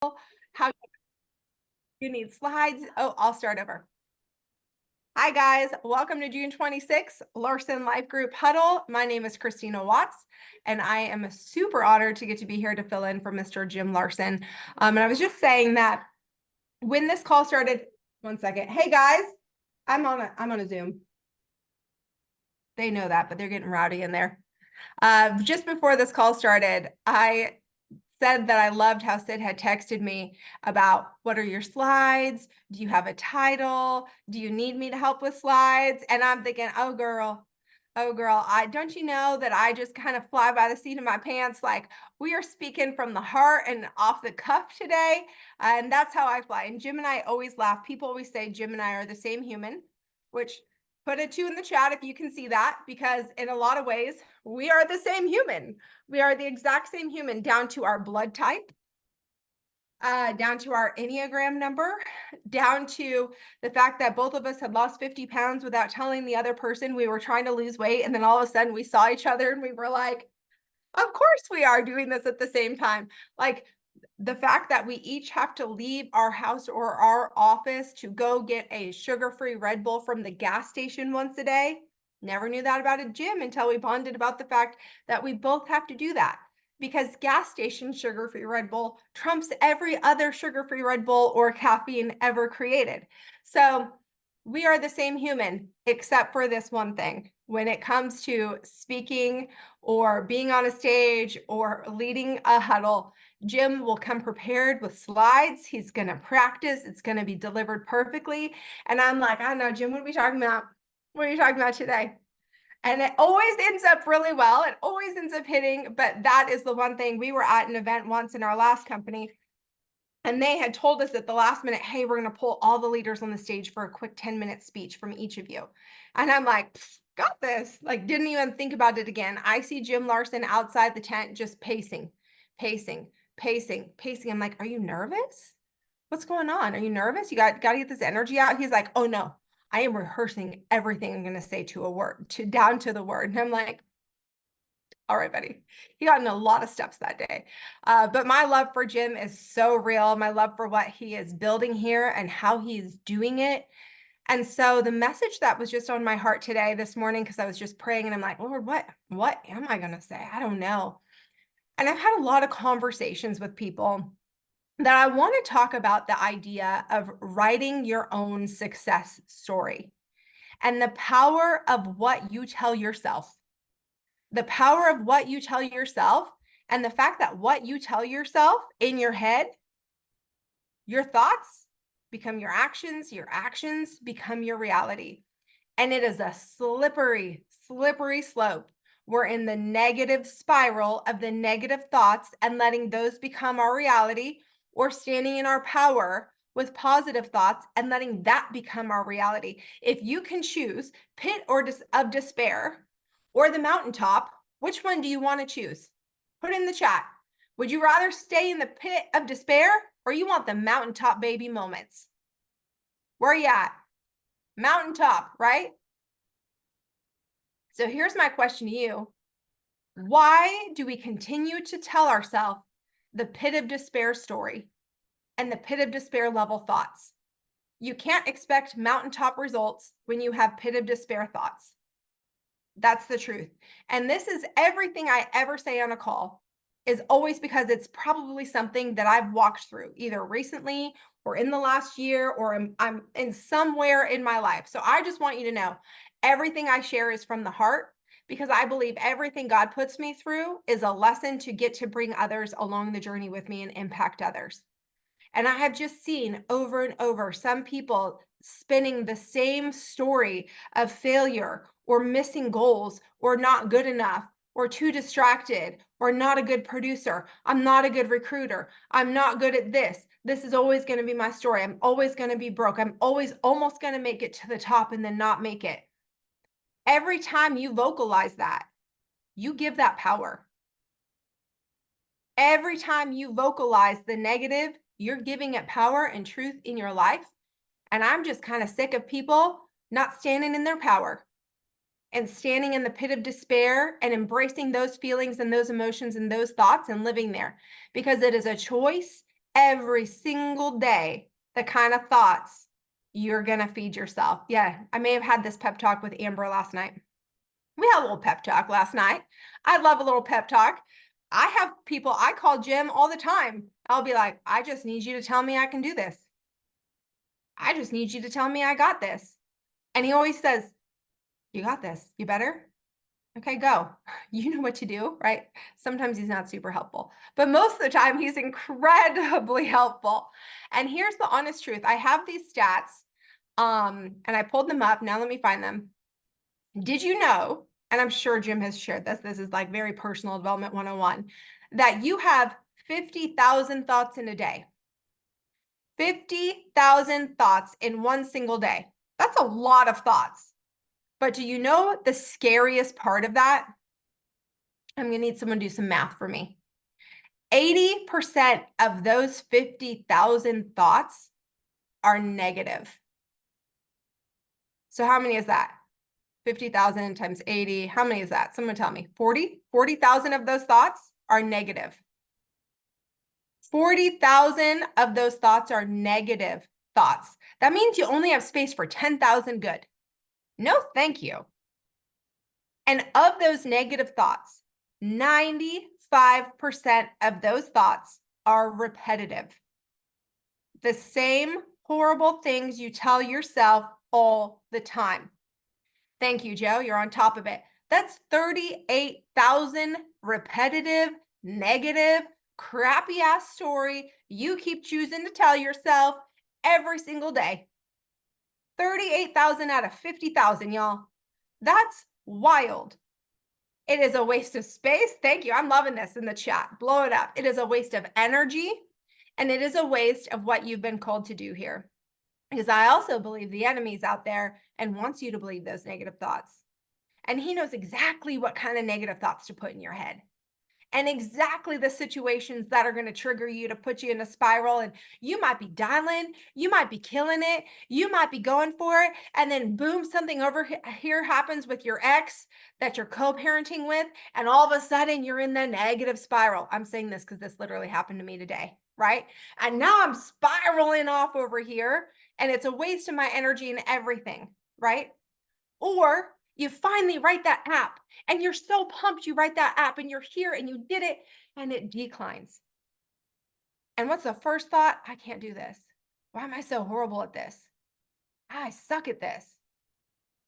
How you need slides. Oh, I'll start over. Hi guys, welcome to June 26th, Larson Life Group Huddle. My name is Kristina Watts, and I am super honored to get to be here to fill in for Mr. Jim Larson. And I was just saying that when this call started, one second. Hey guys, I'm on a Zoom. They know that, but they're getting rowdy in there. Just before this call started, I said that I loved how Sid had texted me about what are your slides? Do you have a title? Do you need me to help with slides? And I'm thinking, oh girl, don't you know that I just kind of fly by the seat of my pants? Like, we are speaking from the heart and off the cuff today. And that's how I fly. And Jim and I always laugh. People always say Jim and I are the same human, which put a 2 in the chat if you can see that, because in a lot of ways, we are the same human. We are the exact same human, down to our blood type, down to our Enneagram number, down to the fact that both of us had lost 50 pounds without telling the other person we were trying to lose weight. And then all of a sudden we saw each other and we were like, of course we are doing this at the same time. Like, the fact that we each have to leave our house or our office to go get a sugar-free Red Bull from the gas station once a day. Never knew that about a gym until we bonded about the fact that we both have to do that, because gas station sugar-free Red Bull trumps every other sugar-free Red Bull or caffeine ever created. So we are the same human, except for this one thing. When it comes to speaking or being on a stage or leading a huddle, Jim will come prepared with slides. He's going to practice. It's going to be delivered perfectly. And I'm like, I don't know, Jim, what are we talking about? What are you talking about today? And it always ends up really well. It always ends up hitting. But that is the one thing. We were at an event once in our last company, and they had told us at the last minute, hey, we're going to pull all the leaders on the stage for a quick 10-minute speech from each of you. And I'm like, got this. Like, didn't even think about it again. I see Jim Larson outside the tent just pacing. I'm like, are you nervous? What's going on? Are you nervous? You got to get this energy out. He's like, oh no, I am rehearsing everything I'm going to say to a word, down to the word. And I'm like, all right, buddy. He got in a lot of steps that day. But my love for Jim is so real. My love for what he is building here and how he's doing it. And so the message that was just on my heart today, this morning, because I was just praying and I'm like, Lord, what am I going to say? I don't know. And I've had a lot of conversations with people that I want to talk about the idea of writing your own success story and the power of what you tell yourself. The power of what you tell yourself, and the fact that what you tell yourself in your head, your thoughts become your actions become your reality. And it is a slippery slope. We're in the negative spiral of the negative thoughts and letting those become our reality, or standing in our power with positive thoughts and letting that become our reality. If you can choose pit of despair or the mountaintop, which one do you want to choose? Put it in the chat. Would you rather stay in the pit of despair, or you want the mountaintop baby moments? Where are you at? Mountaintop, right? So here's my question to you. Why do we continue to tell ourselves the pit of despair story and the pit of despair level thoughts? You can't expect mountaintop results when you have pit of despair thoughts. That's the truth. And this is everything I ever say on a call is always because it's probably something that I've walked through either recently or in the last year, or I'm in somewhere in my life. So I just want you to know everything I share is from the heart, because I believe everything God puts me through is a lesson to get to bring others along the journey with me and impact others. And I have just seen over and over some people spinning the same story of failure or missing goals or not good enough or too distracted or not a good producer. I'm not a good recruiter. I'm not good at this. This is always going to be my story. I'm always going to be broke. I'm always almost going to make it to the top and then not make it. Every time you vocalize that, you give that power. Every time you vocalize the negative, you're giving it power and truth in your life. And I'm just kind of sick of people not standing in their power and standing in the pit of despair and embracing those feelings and those emotions and those thoughts and living there, because it is a choice every single day the kind of thoughts you're going to feed yourself. Yeah, I may have had this pep talk with Amber last night. We had a little pep talk last night. I love a little pep talk. I have people, I call Jim all the time. I'll be like, I just need you to tell me I can do this. I just need you to tell me I got this. And he always says, you got this. You better? Okay, go. You know what to do, right? Sometimes he's not super helpful, but most of the time he's incredibly helpful. And here's the honest truth. I have these stats, and I pulled them up. Now let me find them. Did you know, and I'm sure Jim has shared this, this is like very personal development 101, that you have 50,000 thoughts in a day? 50,000 thoughts in one single day. That's a lot of thoughts. But do you know the scariest part of that? I'm going to need someone to do some math for me. 80% of those 50,000 thoughts are negative. So how many is that? 50,000 times 80. How many is that? Someone tell me. 40? 40,000 of those thoughts are negative. 40,000 of those thoughts are negative thoughts. That means you only have space for 10,000 good. No, thank you. And of those negative thoughts, 95% of those thoughts are repetitive. The same horrible things you tell yourself all the time. Thank you, Joe. You're on top of it. That's 38,000 repetitive, negative, crappy ass story you keep choosing to tell yourself every single day. 38,000 out of 50,000, y'all. That's wild. It is a waste of space. Thank you. I'm loving this in the chat. Blow it up. It is a waste of energy, and it is a waste of what you've been called to do here. Because I also believe the enemy's out there and wants you to believe those negative thoughts. And he knows exactly what kind of negative thoughts to put in your head. And exactly the situations that are going to trigger you to put you in a spiral. And you might be dialing, you might be killing it, you might be going for it. And then boom, something over here happens with your ex that you're co-parenting with. And all of a sudden you're in the negative spiral. I'm saying this because this literally happened to me today, right? And now I'm spiraling off over here, and it's a waste of my energy and everything, right? Or you finally write that app and you're so pumped you write that app and you're here and you did it, and it declines. And what's the first thought? I can't do this. Why am I so horrible at this? I suck at this.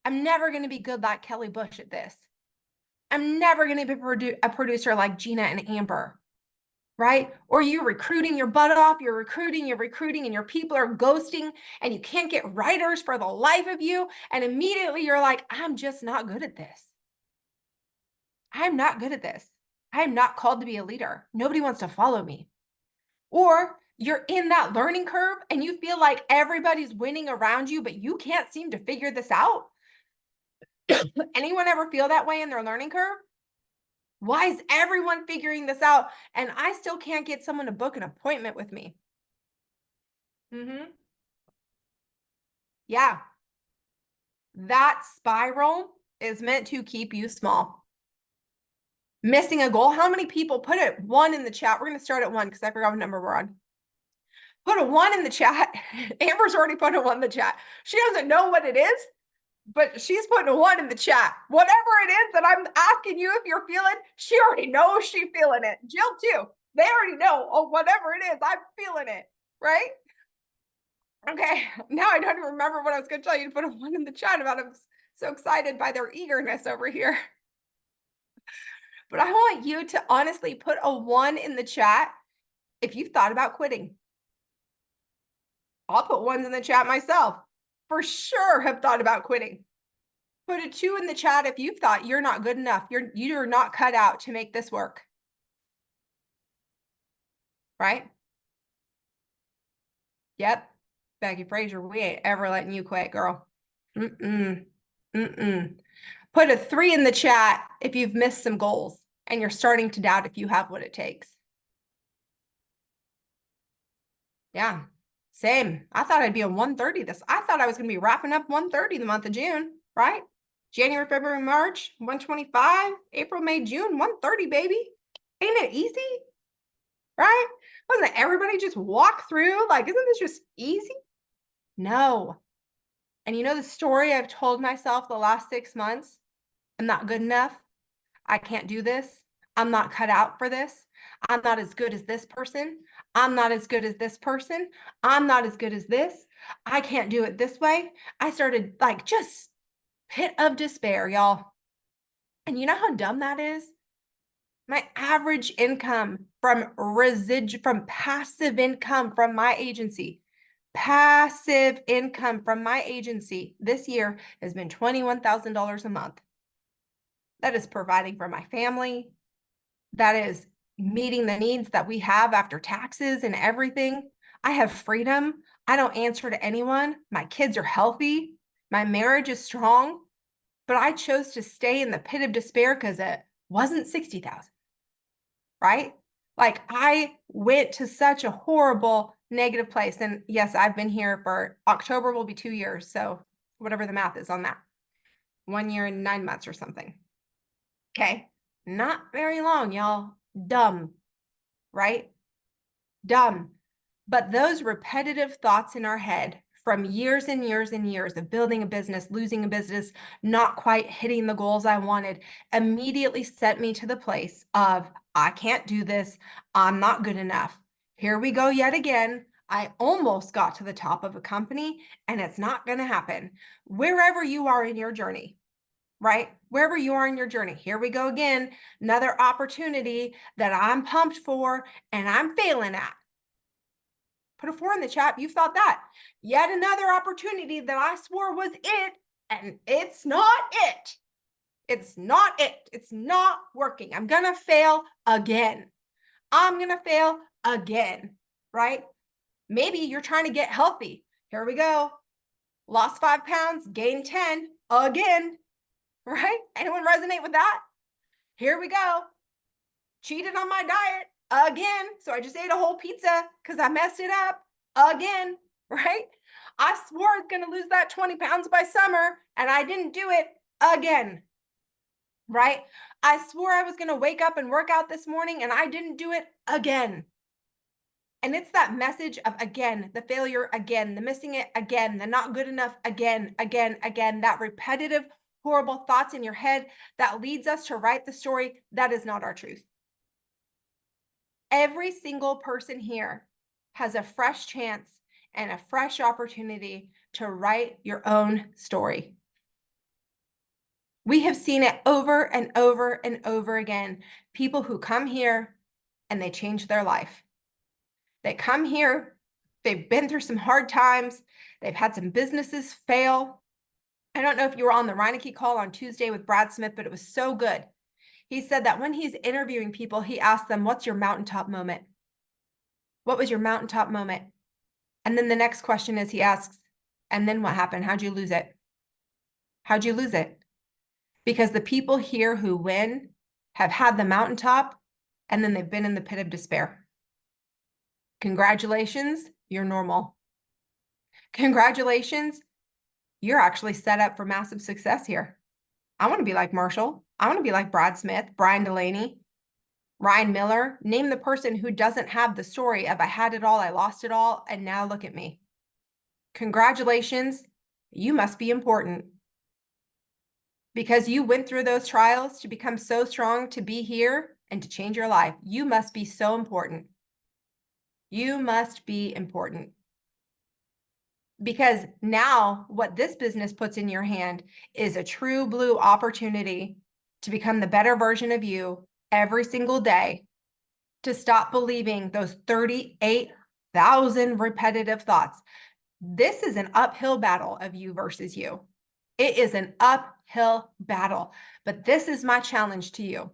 I'm never going to be good like Kelly Bush at this. I'm never going to be a producer like Gina and Amber, right? Or you're recruiting your butt off, you're recruiting, and your people are ghosting, and you can't get writers for the life of you. And immediately you're like, I'm just not good at this. I'm not good at this. I am not called to be a leader. Nobody wants to follow me. Or you're in that learning curve and you feel like everybody's winning around you, but you can't seem to figure this out. Anyone ever feel that way in their learning curve? Why is everyone figuring this out and I still can't get someone to book an appointment with me? Yeah. That spiral is meant to keep you small. Missing a goal. How many people put it 1 in the chat? We're going to start at 1 because I forgot what number we're on. Put a 1 in the chat. Amber's already put a 1 in the chat. She doesn't know what it is, but she's putting a 1 in the chat. Whatever it is that I'm asking you if you're feeling, she already knows she's feeling it. Jill too. They already know, oh, whatever it is, I'm feeling it, right? Okay, now I don't even remember what I was going to tell you to put a 1 in the chat about. I'm so excited by their eagerness over here. But I want you to honestly put a 1 in the chat if you've thought about quitting. I'll put 1s in the chat myself. For sure have thought about quitting. Put a 2 in the chat if you've thought you're not good enough. You're not cut out to make this work. Right? Yep. Becky Frazier, we ain't ever letting you quit, girl. Put a 3 in the chat if you've missed some goals and you're starting to doubt if you have what it takes. Yeah, same. I thought I'd be on 130 this. I thought I was going to be wrapping up 130 the month of June, right? January, February, March, 125, April, May, June, 130, baby. Ain't it easy? right? Doesn't everybody just walk through? Like, isn't this just easy? No. And you know the story I've told myself the last 6 months? I'm not good enough. I can't do this. I'm not cut out for this. I'm not as good as this person. I'm not as good as this person. I'm not as good as this. I can't do it this way. I started like just pit of despair, y'all. And you know how dumb that is? My average income from passive income from my agency, passive income from my agency this year has been $21,000 a month. That is providing for my family. That is meeting the needs that we have after taxes and everything. I have freedom. I don't answer to anyone. My kids are healthy. My marriage is strong. But I chose to stay in the pit of despair because it wasn't 60,000, right? Like I went to such a horrible negative place. And yes, I've been here for October will be 2 years. So whatever the math is on that, 1 year and 9 months or something. Okay. Not very long, y'all. Dumb, right? Dumb. But those repetitive thoughts in our head from years and years and years of building a business, losing a business, not quite hitting the goals I wanted, immediately set me to the place of, I can't do this. I'm not good enough. Here we go yet again. I almost got to the top of a company and it's not going to happen. Wherever you are in your journey, right? Wherever you are in your journey, here we go again. Another opportunity that I'm pumped for and I'm failing at. Put a 4 in the chat. You've thought that. Yet another opportunity that I swore was it, and it's not it. It's not it. It's not working. I'm going to fail again. I'm going to fail again, right? Maybe you're trying to get healthy. Here we go. Lost 5 pounds, gained 10 again, right? Anyone resonate with that? Here we go. Cheated on my diet again. So I just ate a whole pizza because I messed it up again, right? I swore I was going to lose that 20 pounds by summer and I didn't do it again, right? I swore I was going to wake up and work out this morning and I didn't do it again. And it's that message of again, the failure again, the missing it again, the not good enough again, that repetitive, horrible thoughts in your head that leads us to write the story that is not our truth. Every single person here has a fresh chance and a fresh opportunity to write your own story. We have seen it over and over and over again. People who come here and they change their life. They come here, they've been through some hard times, they've had some businesses fail. I don't know if you were on the Reineke call on Tuesday with Brad Smith, but it was so good. He said that when he's interviewing people, he asked them, what's your mountaintop moment? What was your mountaintop moment? And then the next question is he asks, and then what happened? How'd you lose it? How'd you lose it? Because the people here who win have had the mountaintop and then they've been in the pit of despair. Congratulations, you're normal. Congratulations, you're actually set up for massive success here. I want to be like Marshall. I want to be like Brad Smith, Brian Delaney, Ryan Miller. Name the person who doesn't have the story of I had it all, I lost it all, and now look at me. Congratulations, you must be important. Because you went through those trials to become so strong to be here and to change your life. You must be so important. You must be important. Because now what this business puts in your hand is a true blue opportunity to become the better version of you every single day, to stop believing those 38,000 repetitive thoughts. This is an uphill battle of you versus you. It is an uphill battle, but this is my challenge to you.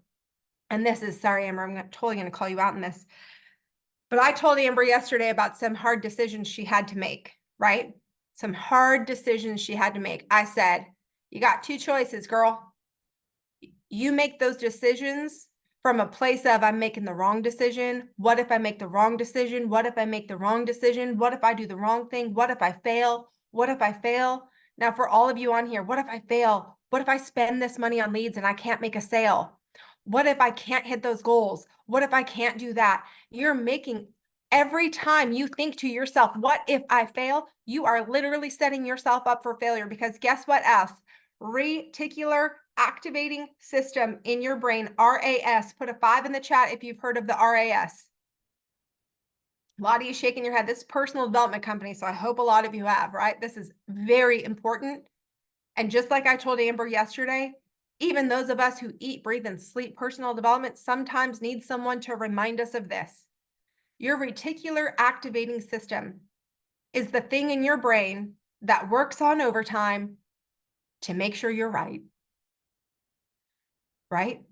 And this is, sorry, Amber, I'm totally going to call you out in this. But I told Amber yesterday about some hard decisions she had to make, right? Some hard decisions she had to make. I said, you got 2 choices, girl. You make those decisions from a place of I'm making the wrong decision. What if I make the wrong decision? What if I make the wrong decision? What if I do the wrong thing? What if I fail? What if I fail? Now, for all of you on here, what if I fail? What if I spend this money on leads and I can't make a sale? What if I can't hit those goals? What if I can't do that? You're making every time you think to yourself, what if I fail? You are literally setting yourself up for failure, because guess what else? Reticular activating system in your brain, RAS. Put a 5 in the chat if you've heard of the RAS. A lot of you shaking your head. This is personal development company, so I hope a lot of you have, right? This is very important. And just like I told Amber yesterday, even those of us who eat, breathe, and sleep personal development sometimes need someone to remind us of this. Your reticular activating system is the thing in your brain that works on overtime to make sure you're right. Right?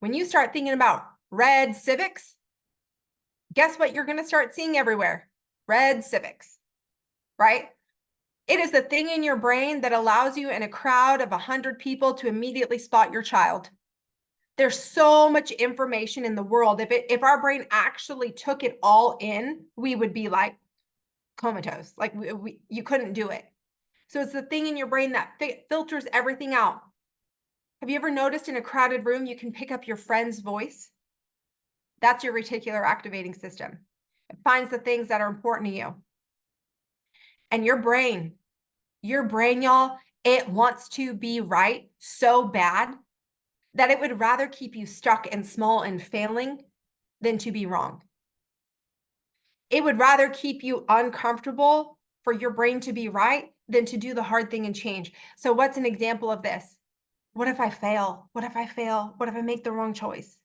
When you start thinking about red Civics, guess what you're going to start seeing everywhere? Red Civics, right? It is the thing in your brain that allows you in a crowd of 100 people to immediately spot your child. There's so much information in the world. If our brain actually took it all in, we would be like comatose. Like you couldn't do it. So it's the thing in your brain that filters everything out. Have you ever noticed in a crowded room, you can pick up your friend's voice? That's your reticular activating system. It finds the things that are important to you. And your brain, y'all, it wants to be right so bad that it would rather keep you stuck and small and failing than to be wrong. It would rather keep you uncomfortable for your brain to be right than to do the hard thing and change. So what's an example of this? What if I fail? What if I fail? What if I make the wrong choice?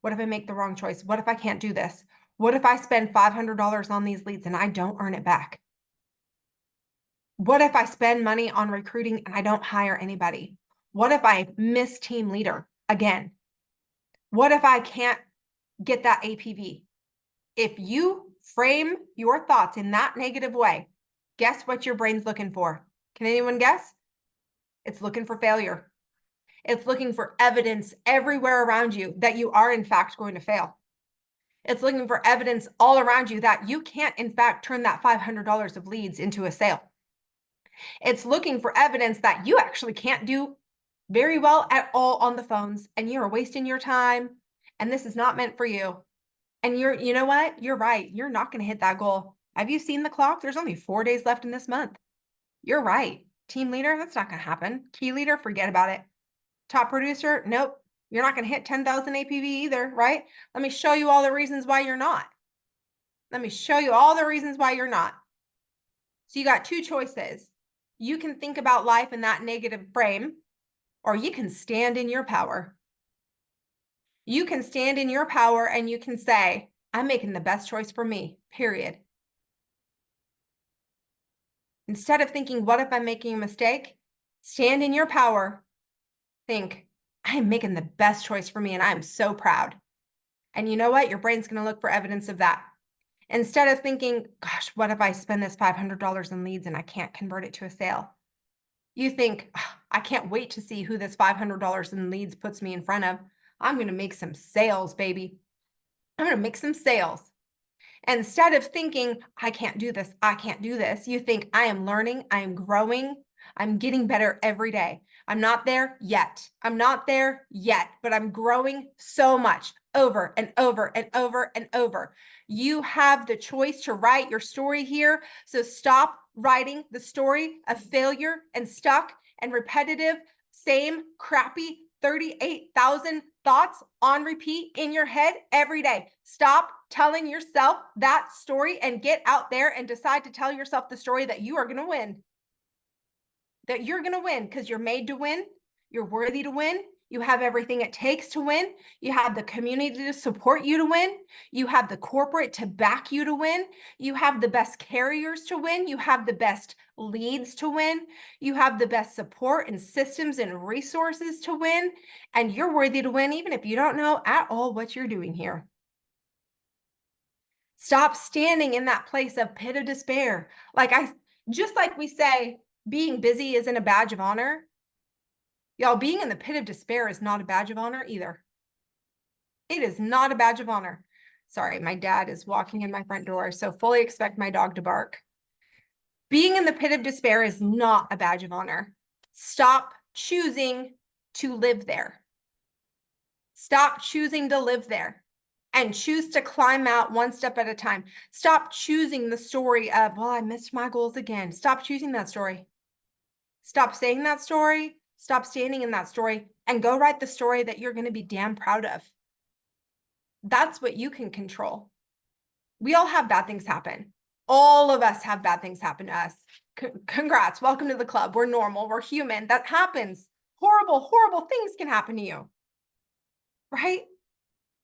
What if I make the wrong choice? What if I can't do this? What if I spend $500 on these leads and I don't earn it back? What if I spend money on recruiting and I don't hire anybody? What if I miss team leader again? What if I can't get that APV? If you frame your thoughts in that negative way, guess what your brain's looking for? Can anyone guess? It's looking for failure. It's looking for evidence everywhere around you that you are in fact going to fail. It's looking for evidence all around you that you can't in fact turn that $500 of leads into a sale. It's looking for evidence that you actually can't do very well at all on the phones and you're wasting your time and this is not meant for you. And you know what? You're right. You're not going to hit that goal. Have you seen the clock? There's only 4 days left in this month. You're right. Team leader, that's not going to happen. Key leader, forget about it. Top producer, nope. You're not going to hit 10,000 APV either, right? Let me show you all the reasons why you're not. Let me show you all the reasons why you're not. So you got two choices. You can think about life in that negative frame, or you can stand in your power. You can stand in your power and you can say, I'm making the best choice for me, period. Instead of thinking, what if I'm making a mistake? Stand in your power. Think, I'm making the best choice for me and I'm so proud. And you know what? Your brain's going to look for evidence of that. Instead of thinking, gosh, what if I spend this $500 in leads and I can't convert it to a sale? You think, I can't wait to see who this $500 in leads puts me in front of. I'm going to make some sales, baby. I'm going to make some sales. Instead of thinking, I can't do this, you think, I am learning, I am growing, I'm getting better every day. I'm not there yet. But I'm growing so much over and over and over and over. You have the choice to write your story here. So stop writing the story of failure and stuck and repetitive, same crappy 38,000 thoughts on repeat in your head every day. Stop telling yourself that story and get out there and decide to tell yourself the story that you are going to win. That you're going to win because you're made to win. You're worthy to win. You have everything it takes to win. You have the community to support you to win. You have the corporate to back you to win. You have the best carriers to win. You have the best leads to win. You have the best support and systems and resources to win. And you're worthy to win even if you don't know at all what you're doing here. Stop standing in that place of pit of despair. Just like we say, being busy isn't a badge of honor. Y'all, being in the pit of despair is not a badge of honor either. It is not a badge of honor. Sorry, my dad is walking in my front door, so fully expect my dog to bark. Being in the pit of despair is not a badge of honor. Stop choosing to live there. Stop choosing to live there and choose to climb out one step at a time. Stop choosing the story of, well, I missed my goals again. Stop choosing that story. Stop saying that story. Stop standing in that story and go write the story that you're going to be damn proud of. That's what you can control. We all have bad things happen. All of us have bad things happen to us. Congrats. Welcome to the club. We're normal. We're human. That happens. Horrible, horrible things can happen to you. Right?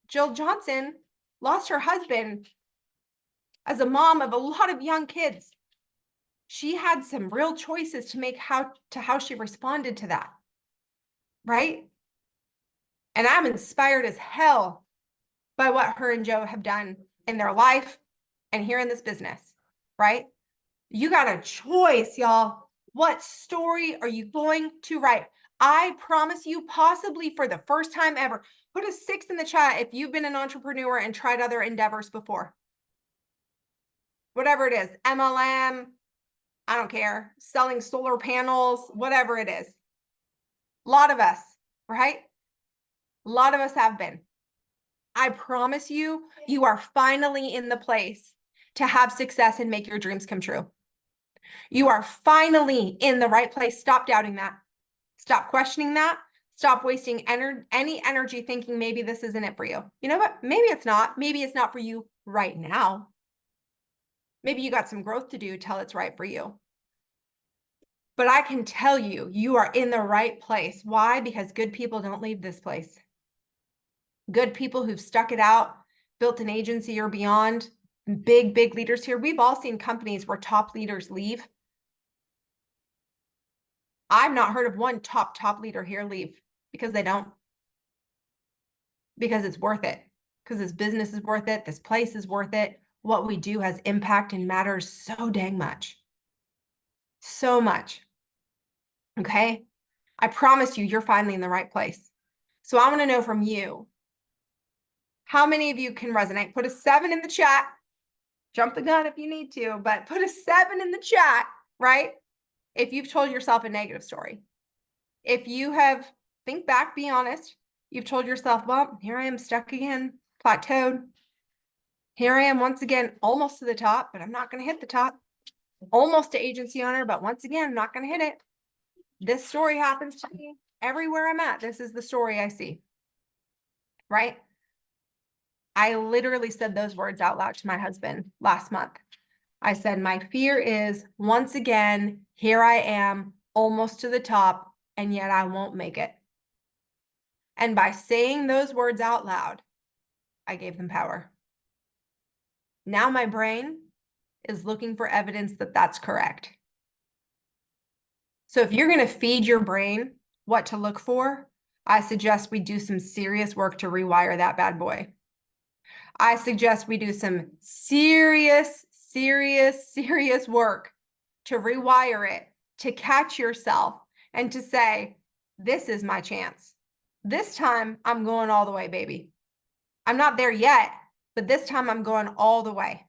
Jill Johnson lost her husband as a mom of a lot of young kids. She had some real choices to make how she responded to that. Right? And I'm inspired as hell by what her and Joe have done in their life and here in this business, right? You got a choice, y'all. What story are you going to write? I promise you, possibly for the first time ever, put a 6 in the chat if you've been an entrepreneur and tried other endeavors before. Whatever it is, MLM, I don't care, selling solar panels, whatever it is. A lot of us, right? A lot of us have been. I promise you, you are finally in the place to have success and make your dreams come true. You are finally in the right place. Stop doubting that. Stop questioning that. Stop wasting any energy thinking maybe this isn't it for you. You know what? Maybe it's not. Maybe it's not for you right now. Maybe you got some growth to do till it's right for you. But I can tell you, you are in the right place. Why? Because good people don't leave this place. Good people who've stuck it out, built an agency or beyond, big leaders here. We've all seen companies where top leaders leave. I've not heard of one top leader here leave because they don't. Because it's worth it. Because this business is worth it. This place is worth it. What we do has impact and matters so dang much. So much. Okay? I promise you, you're finally in the right place. So I want to know from you, how many of you can resonate? Put a 7 in the chat. Jump the gun if you need to, but put a 7 in the chat, right? If you've told yourself a negative story. If you have, think back, be honest. You've told yourself, well, here I am stuck again, plateaued. Here I am once again, almost to the top, but I'm not going to hit the top. Almost to agency owner, but once again, I'm not going to hit it. This story happens to me everywhere I'm at. This is the story I see, right? I literally said those words out loud to my husband last month. I said, my fear is once again, here I am almost to the top, and yet I won't make it. And by saying those words out loud, I gave them power. Now my brain is looking for evidence that that's correct. So if you're going to feed your brain what to look for, I suggest we do some serious work to rewire that bad boy. I suggest we do some serious work to rewire it, to catch yourself and to say, this is my chance. This time I'm going all the way, baby. I'm not there yet, but this time I'm going all the way.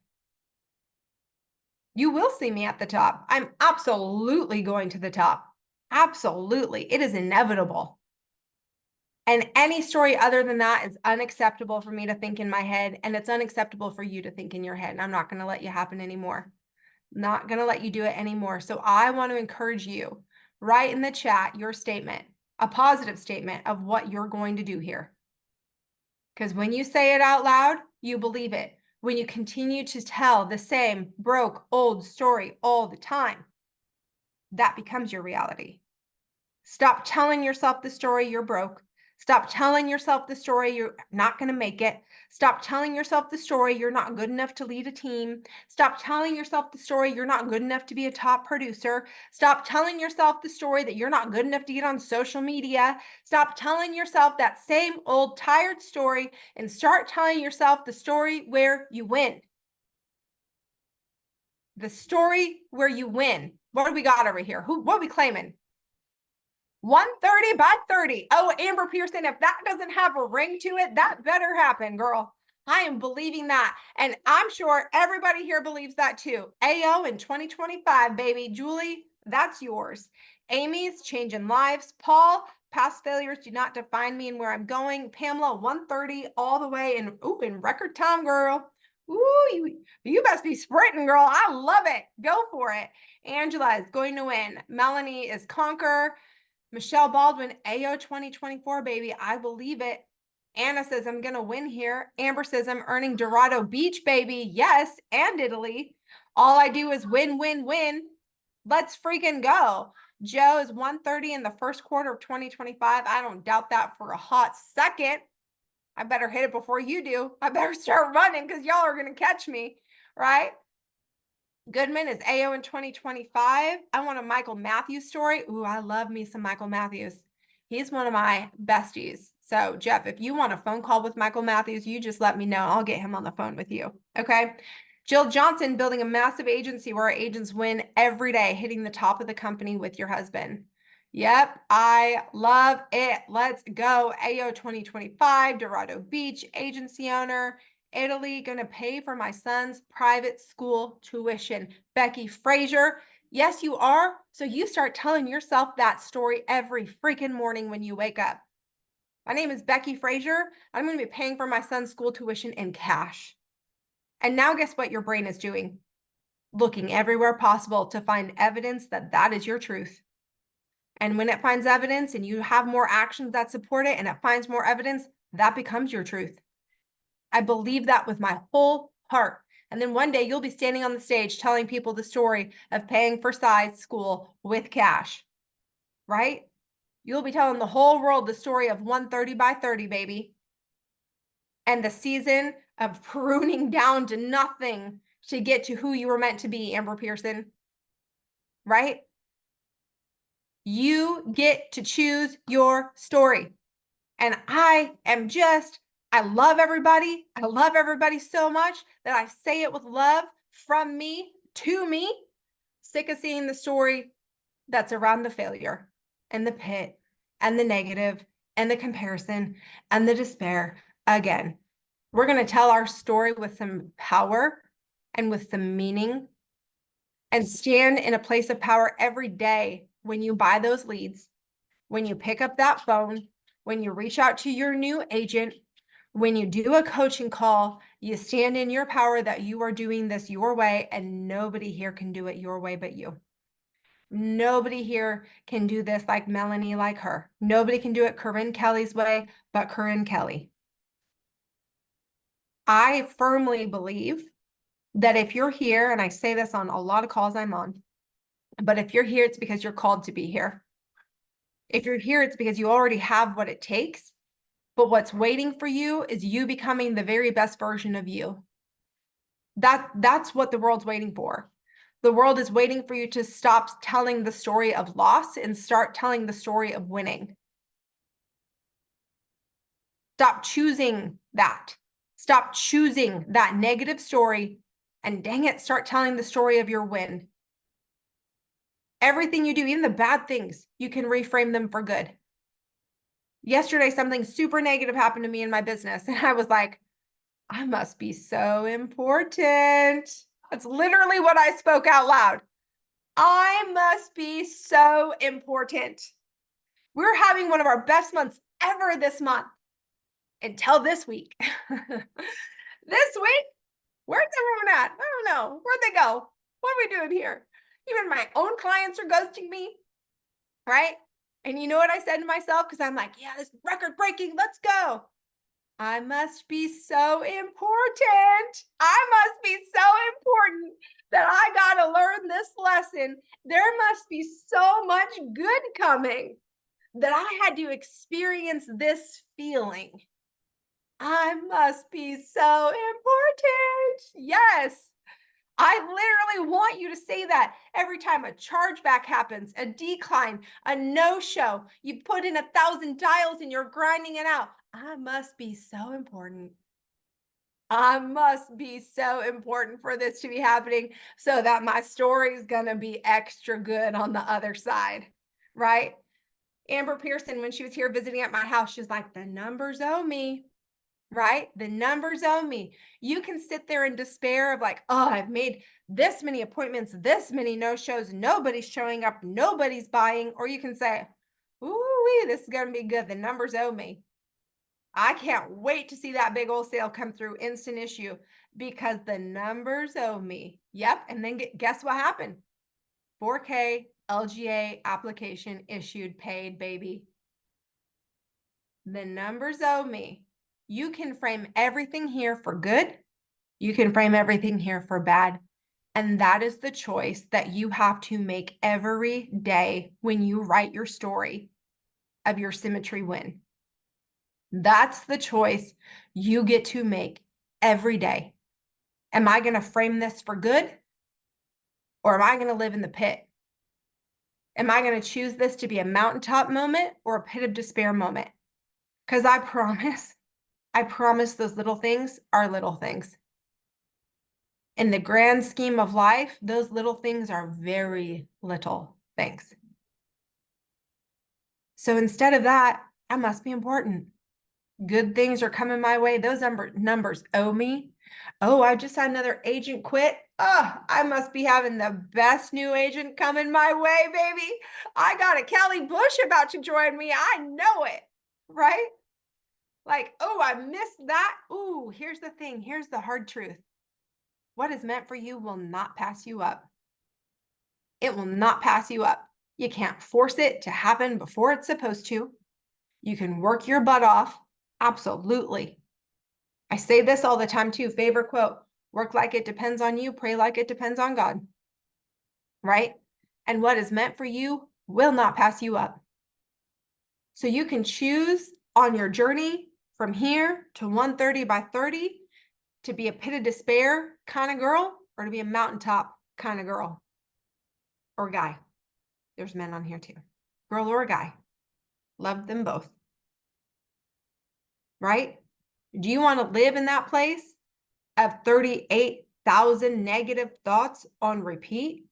You will see me at the top. I'm absolutely going to the top. Absolutely. It is inevitable. And any story other than that is unacceptable for me to think in my head, and it's unacceptable for you to think in your head. And I'm not going to let you happen anymore. Not going to let you do it anymore. So I want to encourage you, write in the chat your statement, a positive statement of what you're going to do here. Because when you say it out loud, you believe it. When you continue to tell the same broke old story all the time, that becomes your reality. Stop telling yourself the story you're broke. Stop telling yourself the story you're not going to make it. Stop telling yourself the story you're not good enough to lead a team. Stop telling yourself the story you're not good enough to be a top producer. Stop telling yourself the story that you're not good enough to get on social media. Stop telling yourself that same old tired story and start telling yourself the story where you win. The story where you win. What do we got over here? What are we claiming? 130 by 30. Oh, Amber Pearson, if that doesn't have a ring to it, that better happen, girl. I am believing that. And I'm sure everybody here believes that too. AO in 2025, baby. Julie, that's yours. Amy's changing lives. Paul, Past failures do not define me and where I'm going. Pamela, 130 all the way in record time, girl. Ooh, you must be sprinting, girl. I love it. Go for it. Angela is going to win. Melanie is conquer. Michelle Baldwin, AO 2024, baby. I believe it. Anna says, I'm going to win here. Amber says, I'm earning Dorado Beach, baby. Yes, and Italy. All I do is win, win, win. Let's freaking go. Joe is 130 in the first quarter of 2025. I don't doubt that for a hot second. I better hit it before you do. I better start running because y'all are going to catch me, right? Goodman is AO in 2025. I want a Michael Matthews story. Ooh, I love me some Michael Matthews. He's one of my besties. So, Jeff, if you want a phone call with Michael Matthews, you just let me know. I'll get him on the phone with you. Okay. Jill Johnson, building a massive agency where our agents win every day, hitting the top of the company with your husband. Yep, I love it. Let's go. AO 2025, Dorado Beach, agency owner. Italy, going to pay for my son's private school tuition. Becky Frazier, yes, you are. So you start telling yourself that story every freaking morning when you wake up. My name is Becky Frazier. I'm going to be paying for my son's school tuition in cash. And now guess what your brain is doing? Looking everywhere possible to find evidence that that is your truth. And when it finds evidence and you have more actions that support it and it finds more evidence, that becomes your truth. I believe that with my whole heart. And then one day you'll be standing on the stage telling people the story of paying for size school with cash, right? You'll be telling the whole world the story of 130 by 30, baby. And the season of pruning down to nothing to get to who you were meant to be, Amber Pearson, right? You get to choose your story. And I love everybody. I love everybody so much that I say it with love from me to me. Sick of seeing the story that's around the failure and the pit and the negative and the comparison and the despair again. We're going to tell our story with some power and with some meaning and stand in a place of power every day when you buy those leads, when you pick up that phone, when you reach out to your new agent, when you do a coaching call, you stand in your power that you are doing this your way and nobody here can do it your way but you. Nobody here can do this like Melanie, like her. Nobody can do it Corinne Kelly's way but Corinne Kelly. I firmly believe that if you're here, and I say this on a lot of calls I'm on, but if you're here, it's because you're called to be here. If you're here, it's because you already have what it takes, but what's waiting for you is you becoming the very best version of you. That's what the world's waiting for. The world is waiting for you to stop telling the story of loss and start telling the story of winning. Stop choosing that. Stop choosing that negative story and dang it, start telling the story of your win. Everything you do, even the bad things, you can reframe them for good. Yesterday, something super negative happened to me in my business. And I was like, I must be so important. That's literally what I spoke out loud. I must be so important. We're having one of our best months ever this month until this week. This week, where's everyone at? I don't know. Where'd they go? What are we doing here? Even my own clients are ghosting me, right? And you know what I said to myself? Because I'm like, yeah, this is record breaking. Let's go. I must be so important. I must be so important that I got to learn this lesson. There must be so much good coming that I had to experience this feeling. I must be so important. Yes. I literally want you to say that every time a chargeback happens, a decline, a no-show, you put in 1,000 dials and you're grinding it out. I must be so important. I must be so important for this to be happening so that my story is going to be extra good on the other side, right? Amber Pearson, when she was here visiting at my house, she was like, the numbers owe me. Right? The numbers owe me. You can sit there in despair of like, oh, I've made this many appointments, this many no-shows, nobody's showing up, nobody's buying. Or you can say, ooh, Woo-wee, this is going to be good. The numbers owe me. I can't wait to see that big old sale come through, instant issue, because the numbers owe me. Yep. And then guess what happened? 4K LGA application issued, paid, baby. The numbers owe me. You can frame everything here for good. You can frame everything here for bad. And that is the choice that you have to make every day when you write your story of your symmetry win. That's the choice you get to make every day. Am I going to frame this for good? Or am I going to live in the pit? Am I going to choose this to be a mountaintop moment or a pit of despair moment? Because I promise those little things are little things. In the grand scheme of life, those little things are very little things. So instead of that, I must be important. Good things are coming my way. Those numbers owe me. Oh, I just had another agent quit. Oh, I must be having the best new agent coming my way, baby. I got a Kelly Bush about to join me. I know it, right? Like, oh, I missed that. Ooh, here's the thing. Here's the hard truth. What is meant for you will not pass you up. It will not pass you up. You can't force it to happen before it's supposed to. You can work your butt off. Absolutely. I say this all the time too. Favorite quote: work like it depends on you, pray like it depends on God. Right? And what is meant for you will not pass you up. So you can choose on your journey from here to 130 by 30 to be a pit of despair kind of girl or to be a mountaintop kind of girl or guy. There's men on here too. Girl or guy. Love them both. Right? Do you want to live in that place of 38,000 negative thoughts on repeat?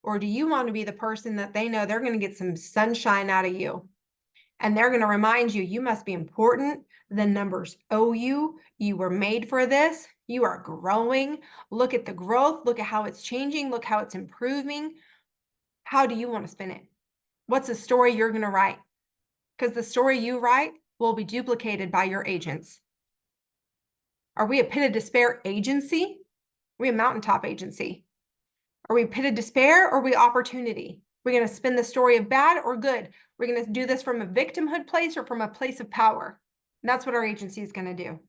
Or do you want to be the person that they know they're going to get some sunshine out of you? And they're going to remind you, you must be important. The numbers owe you. You were made for this. You are growing. Look at the growth. Look at how it's changing. Look how it's improving. How do you want to spin it? What's the story you're going to write? Because the story you write will be duplicated by your agents. Are we a pit of despair agency? Are we a mountaintop agency? Are we pit of despair or are we opportunity? We're going to spin the story of bad or good. We're going to do this from a victimhood place or from a place of power. And that's what our agency is going to do.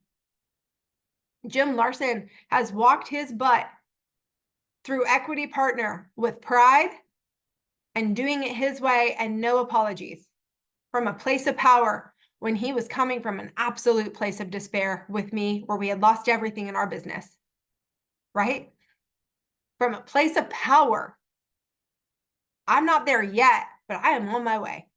Jim Larson has walked his butt through Equity Partner with pride and doing it his way and no apologies, from a place of power when he was coming from an absolute place of despair with me where we had lost everything in our business, right? From a place of power. I'm not there yet, but I am on my way.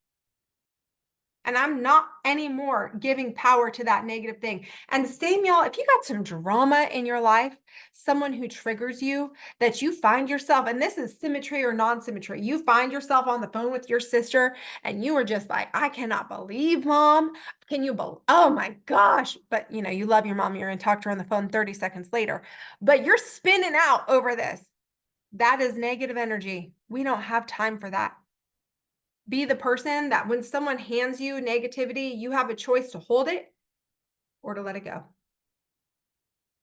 And I'm not anymore giving power to that negative thing. And same, y'all, if you got some drama in your life, someone who triggers you, that you find yourself, and this is symmetry or non-symmetry, you find yourself on the phone with your sister and you are just like, I cannot believe, Mom. Can you believe? Oh my gosh. But you know, you love your mom. You're going to talk to her on the phone 30 seconds later, but you're spinning out over this. That is negative energy. We don't have time for that. Be the person that when someone hands you negativity, you have a choice to hold it or to let it go.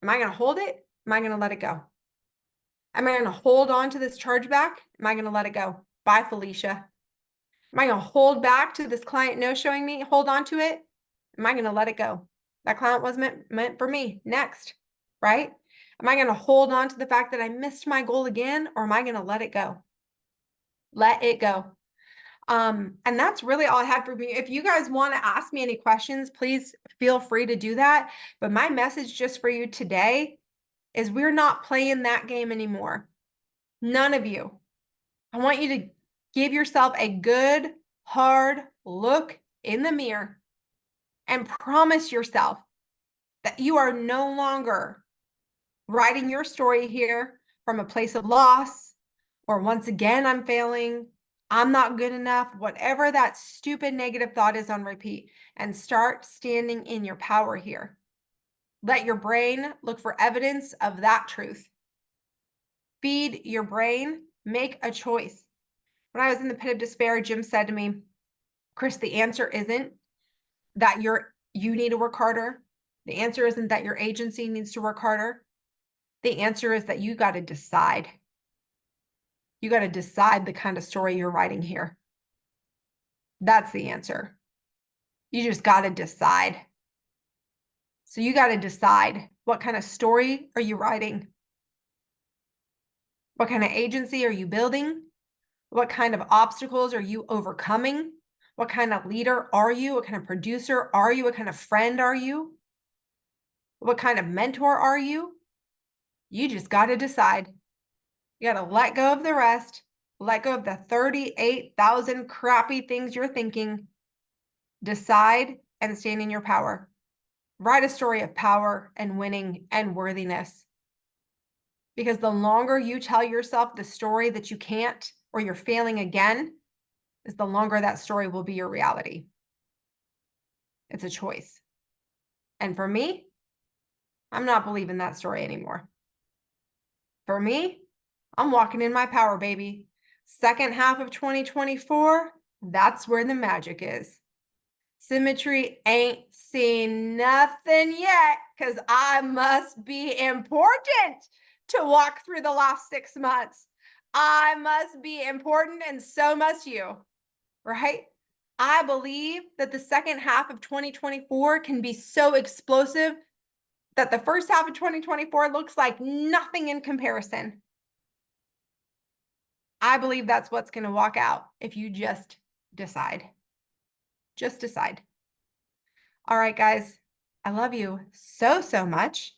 Am I going to hold it? Am I going to let it go? Am I going to hold on to this chargeback? Am I going to let it go? Bye, Felicia. Am I going to hold back to this client no showing me? Hold on to it? Am I going to let it go? That client wasn't meant for me. Next, right? Am I going to hold on to the fact that I missed my goal again, or am I going to let it go? Let it go. And that's really all I had for me. If you guys want to ask me any questions, please feel free to do that. But my message just for you today is we're not playing that game anymore. None of you. I want you to give yourself a good, hard look in the mirror and promise yourself that you are no longer writing your story here from a place of loss or once again, I'm failing. I'm not good enough, whatever that stupid negative thought is on repeat, and start standing in your power here. Let your brain look for evidence of that truth. Feed your brain, make a choice. When I was in the pit of despair, Jim said to me, Chris, the answer isn't that you need to work harder. The answer isn't that your agency needs to work harder. The answer is that you got to decide. You got to decide the kind of story you're writing here. That's the answer. You just got to decide. So you got to decide, what kind of story are you writing? What kind of agency are you building? What kind of obstacles are you overcoming? What kind of leader are you? What kind of producer are you? What kind of friend are you? What kind of mentor are you? You just got to decide. You got to let go of the rest. Let go of the 38,000 crappy things you're thinking. Decide and stand in your power. Write a story of power and winning and worthiness. Because the longer you tell yourself the story that you can't or you're failing again, is the longer that story will be your reality. It's a choice. And for me, I'm not believing that story anymore. For me, I'm walking in my power, baby. Second half of 2024, that's where the magic is. Symmetry ain't seen nothing yet because I must be important to walk through the last 6 months. I must be important and so must you, right? I believe that the second half of 2024 can be so explosive that the first half of 2024 looks like nothing in comparison. I believe that's what's going to walk out if you just decide. Just decide. All right, guys, I love you so, so much.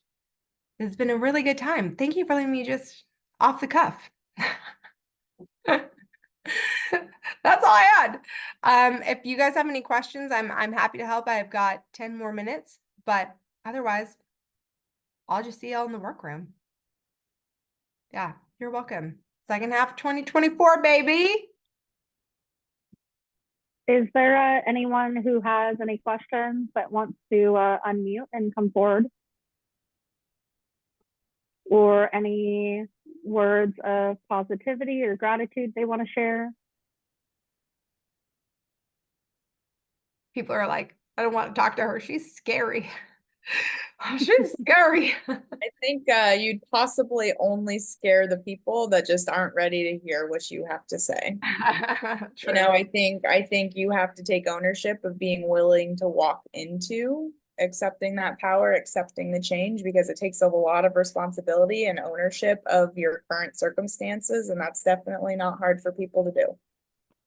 It's been a really good time. Thank you for letting me just off the cuff. That's all I had. If you guys have any questions, I'm happy to help. I've got 10 more minutes, but otherwise, I'll just see y'all in the workroom. Yeah, you're welcome. Second half of 2024, baby. Is there anyone who has any questions that wants to unmute and come forward? Or any words of positivity or gratitude they want to share? People are like, I don't want to talk to her. She's scary. She's scary. I think you'd possibly only scare the people that just aren't ready to hear what you have to say. True. You know, I think you have to take ownership of being willing to walk into accepting that power, accepting the change, because it takes a lot of responsibility and ownership of your current circumstances, and that's definitely not hard for people to do.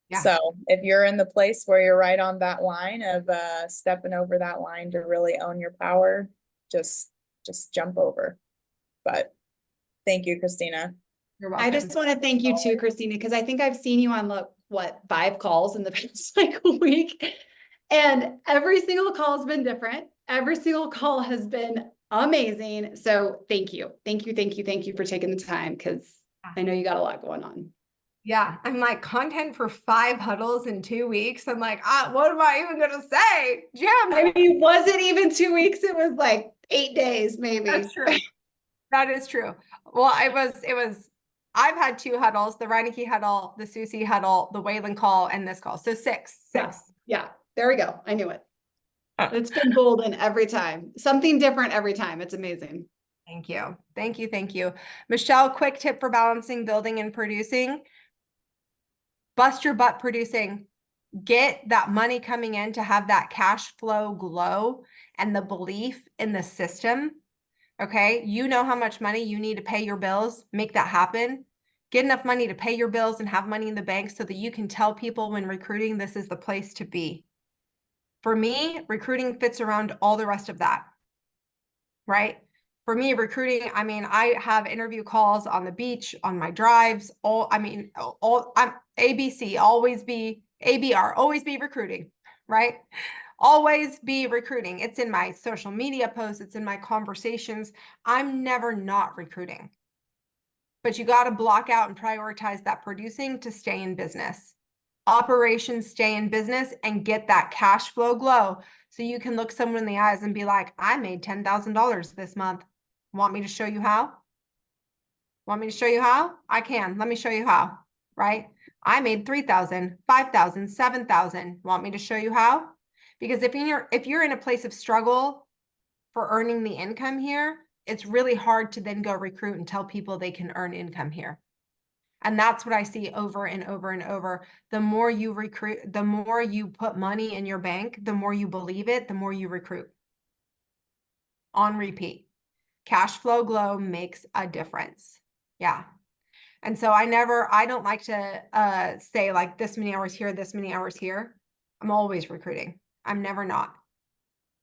Yeah. So if you're in the place where you're right on that line of stepping over that line to really own your power, just jump over. But thank you, Kristina. You're welcome. I just want to thank you too, Kristina, because I think I've seen you on what 5 calls in the past week, and every single call has been different. Every single call has been amazing. So thank you for taking the time, because I know you got a lot going on. Yeah, I'm like, content for 5 huddles in 2 weeks. I'm like, what am I even gonna say, Jim? I mean, was it even 2 weeks? It was like 8 days, maybe. That's true. That is true. Well, it was. I've had 2 huddles: the Reineke huddle, the Susie huddle, the Wayland call, and this call. So 6. Yeah. There we go. I knew it. It's been golden every time. Something different every time. It's amazing. Thank you. Thank you. Thank you. Michelle, quick tip for balancing building and producing. Bust your butt producing. Get that money coming in to have that cash flow glow and the belief in the system. Okay. You know how much money you need to pay your bills. Make that happen. Get enough money to pay your bills and have money in the bank so that you can tell people when recruiting, this is the place to be. For me, recruiting fits around all the rest of that, right? For me, recruiting, I mean, I have interview calls on the beach, on my drives, I'm ABC, always be ABR, always be recruiting, right? Always be recruiting. It's in my social media posts. It's in my conversations. I'm never not recruiting. But you got to block out and prioritize that producing to stay in business. Operations stay in business and get that cash flow glow so you can look someone in the eyes and be like, I made $10,000 this month. Want me to show you how? Want me to show you how? I can. Let me show you how, right? I made 3,000, 5,000, 7,000. Want me to show you how? Because if you're in a place of struggle for earning the income here, it's really hard to then go recruit and tell people they can earn income here. And that's what I see over and over and over. The more you recruit, the more you put money in your bank, the more you believe it, the more you recruit. On repeat. Cash flow glow makes a difference. Yeah. And so I don't like to say like this many hours here, this many hours here. I'm always recruiting. I'm never not.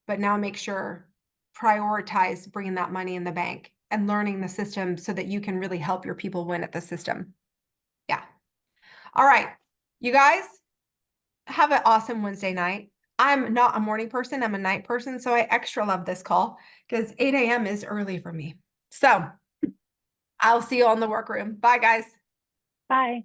But now make sure, prioritize bringing that money in the bank and learning the system so that you can really help your people win at the system. Yeah. All right. You guys have an awesome Wednesday night. I'm not a morning person. I'm a night person. So I extra love this call because 8 a.m. is early for me. So I'll see you all in the workroom. Bye, guys. Bye.